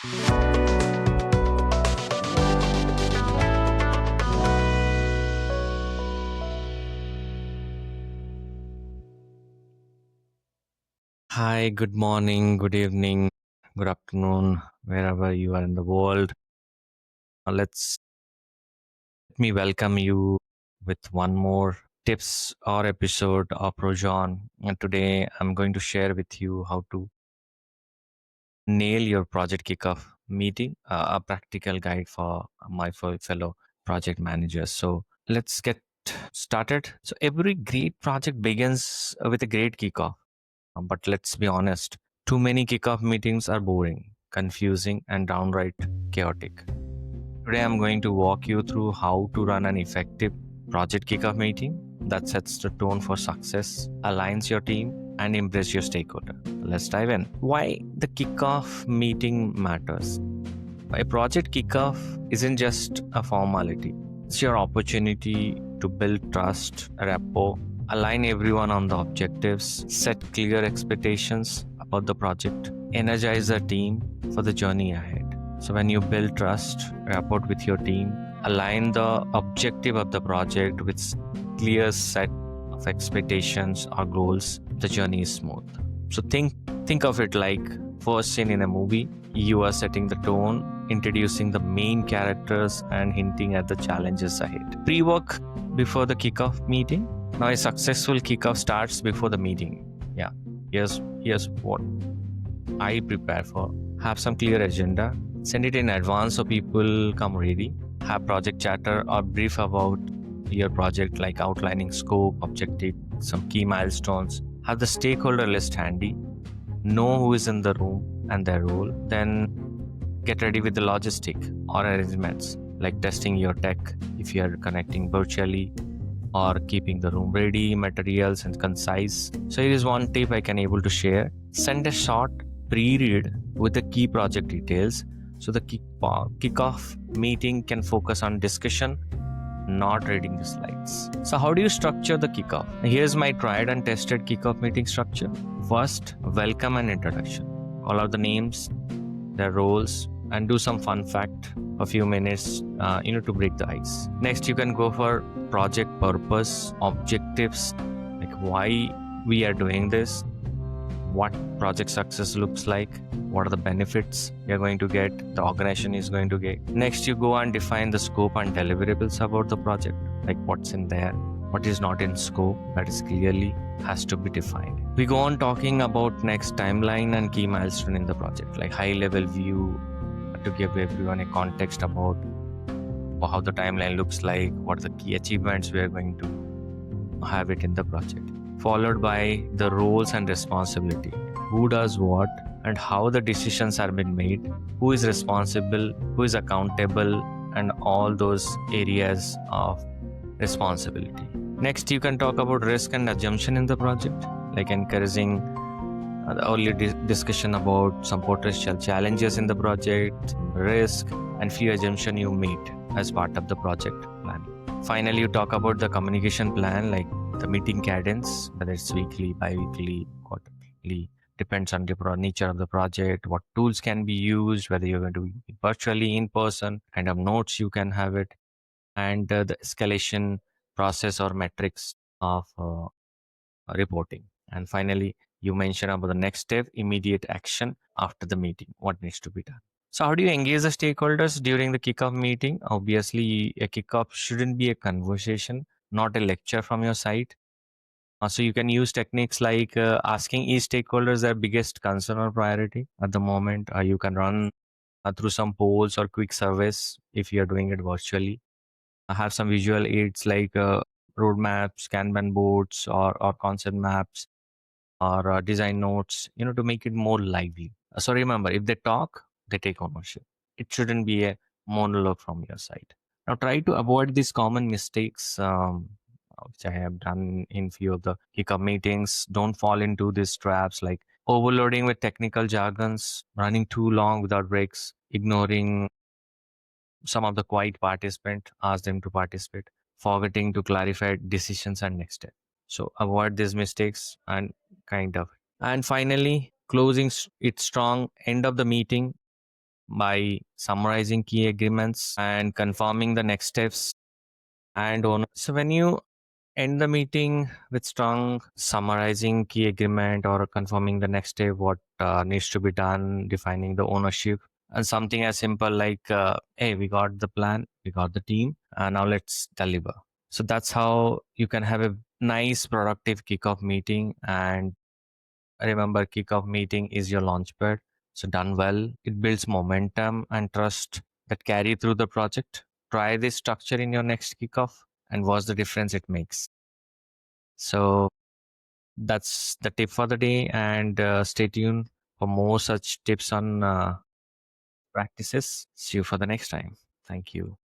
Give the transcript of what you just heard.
Hi, good morning, good evening, good afternoon, wherever you are in the world. Let me welcome you with one more tips or episode of Projon. And today I'm going to share with you how to nail your project kickoff meeting, a practical guide for my fellow project managers. So let's get started. So every great project begins with a great kickoff. But let's be honest, too many kickoff meetings are boring, confusing, and downright chaotic. Today, I'm going to walk you through how to run an effective project kickoff meeting that sets the tone for success, aligns your team, and impresses your stakeholder. Let's dive in. Why the kickoff meeting matters. A project kickoff isn't just a formality, it's your opportunity to build trust, rapport, align everyone on the objectives, set clear expectations about the project, energize the team for the journey ahead. So, when you build trust, rapport with your team, align the objective of the project with clear set of expectations or goals, the journey is smooth. So, think of it like first scene in a movie. You are setting the tone, introducing the main characters, and hinting at the challenges ahead. Pre work before the kickoff meeting. Now, a successful kickoff starts before the meeting. Yeah, here's what I prepare for. Have some clear agenda. Send it in advance so people come ready. Have project chatter or brief about your project, like outlining scope, objective, some key milestones. Have the stakeholder list handy. Know who is in the room and their role. Then get ready with the logistic or arrangements, like testing your tech if you are connecting virtually, or keeping the room ready, materials and concise. So here is one tip I can able to share. Send a short pre-read with the key project details so the kickoff meeting can focus on discussion, not reading the slides. So how do you structure the kickoff? Here's my tried and tested kickoff meeting structure. First, welcome and introduction. Call out the names, their roles, and do some fun fact a few minutes to break the ice. Next, you can go for project purpose, objectives, like why we are doing this, what project success looks like, what are the benefits you're going to get, the organization is going to get. Next, you go and define the scope and deliverables about the project, like what's in there, what is not in scope, that is clearly has to be defined. We go on talking about next timeline and key milestone in the project, like high level view to give everyone a context about how the timeline looks like, what are the key achievements we are going to have it in the project. Followed by the roles and responsibility. Who does what and how the decisions are being made, who is responsible, who is accountable, and all those areas of responsibility. Next, you can talk about risk and assumption in the project, like encouraging the early discussion about some potential challenges in the project, risk, and few assumption you made as part of the project plan. Finally, you talk about the communication plan, like the meeting cadence, whether it's weekly, bi-weekly, quarterly, depends on the nature of the project, what tools can be used, whether you're going to be virtually, in person, kind of notes you can have it, and the escalation process or metrics of reporting. And finally, you mentioned about the next step, immediate action after the meeting, what needs to be done. So how do you engage the stakeholders during the kickoff meeting? Obviously, a kickoff shouldn't be a conversation, not a lecture from your side. So you can use techniques like asking each stakeholders their biggest concern or priority at the moment. You can run through some polls or quick surveys if you're doing it virtually. Have some visual aids like roadmaps, Kanban boards, or concept maps, or design notes, to make it more lively. So remember, if they talk, they take ownership. It shouldn't be a monologue from your side. Now try to avoid these common mistakes, which I have done in few of the kickoff meetings. Don't fall into these traps like overloading with technical jargons, running too long without breaks, ignoring some of the quiet participant, ask them to participate, forgetting to clarify decisions and next step. So avoid these mistakes and kind of. And finally, closing it strong, end of the meeting by summarizing key agreements and confirming the next steps and owner. So when you end the meeting with strong summarizing key agreement or confirming the next step, what needs to be done, defining the ownership, and something as simple like, hey, we got the plan, we got the team, and now let's deliver. So that's how you can have a nice, productive kickoff meeting. And remember, kickoff meeting is your launchpad. So done well, it builds momentum and trust that carry through the project. Try this structure in your next kickoff and watch the difference it makes. So that's the tip for the day, and stay tuned for more such tips on practices. See you for the next time. Thank you.